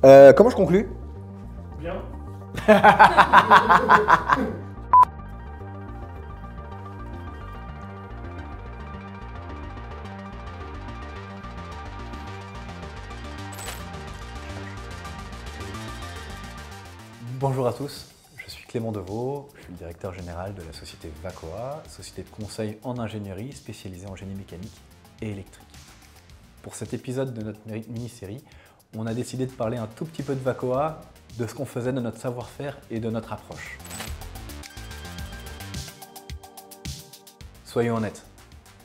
Comment je conclue? Bien. Bonjour à tous, je suis Clément Deveau, je suis le directeur général de la société Vacoa, société de conseil en ingénierie spécialisée en génie mécanique et électrique. Pour cet épisode de notre mini-série, on a décidé de parler un tout petit peu de Vacoa, de ce qu'on faisait, de notre savoir-faire et de notre approche. Soyons honnêtes,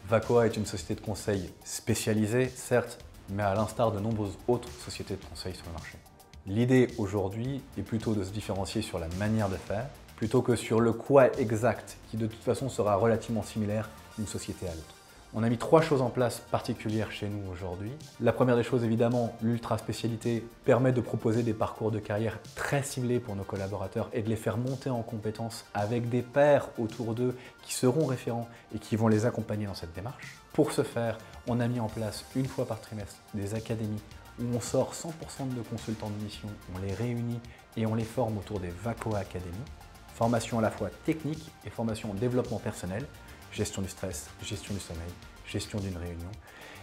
Vacoa est une société de conseil spécialisée, certes, mais à l'instar de nombreuses autres sociétés de conseil sur le marché. L'idée aujourd'hui est plutôt de se différencier sur la manière de faire, plutôt que sur le quoi exact, qui de toute façon sera relativement similaire d'une société à l'autre. On a mis 3 choses en place particulières chez nous aujourd'hui. La première des choses, évidemment, l'ultra spécialité permet de proposer des parcours de carrière très ciblés pour nos collaborateurs et de les faire monter en compétences avec des pairs autour d'eux qui seront référents et qui vont les accompagner dans cette démarche. Pour ce faire, on a mis en place une fois par trimestre des académies où on sort 100% de consultants de mission, on les réunit et on les forme autour des Vacoa Academy. Formation à la fois technique et formation en développement personnel, gestion du stress, gestion du sommeil, gestion d'une réunion.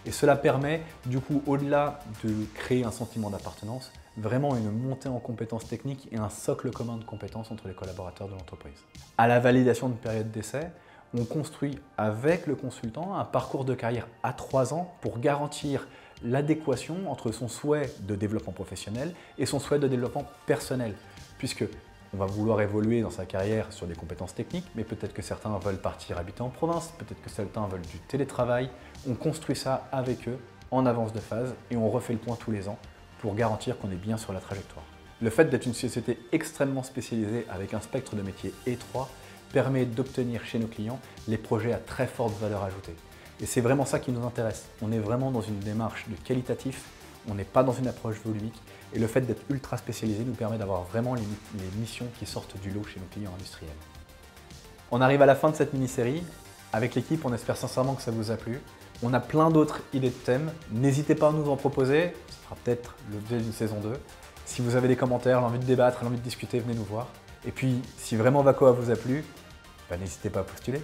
Et cela permet, du coup, au-delà de créer un sentiment d'appartenance, vraiment une montée en compétences techniques et un socle commun de compétences entre les collaborateurs de l'entreprise. À la validation de période d'essai, on construit avec le consultant un parcours de carrière à 3 ans pour garantir l'adéquation entre son souhait de développement professionnel et son souhait de développement personnel, puisque on va vouloir évoluer dans sa carrière sur des compétences techniques, mais peut-être que certains veulent partir habiter en province, peut-être que certains veulent du télétravail. On construit ça avec eux en avance de phase et on refait le point tous les ans pour garantir qu'on est bien sur la trajectoire. Le fait d'être une société extrêmement spécialisée avec un spectre de métiers étroit permet d'obtenir chez nos clients les projets à très forte valeur ajoutée. Et c'est vraiment ça qui nous intéresse. On est vraiment dans une démarche de qualitatif, on n'est pas dans une approche volumique. Et le fait d'être ultra spécialisé nous permet d'avoir vraiment les missions qui sortent du lot chez nos clients industriels. On arrive à la fin de cette mini-série. Avec l'équipe, on espère sincèrement que ça vous a plu. On a plein d'autres idées de thèmes. N'hésitez pas à nous en proposer. Ce sera peut-être l'objet d'une saison 2. Si vous avez des commentaires, l'envie de débattre, l'envie de discuter, venez nous voir. Et puis, si vraiment Vacoa vous a plu, n'hésitez pas à postuler.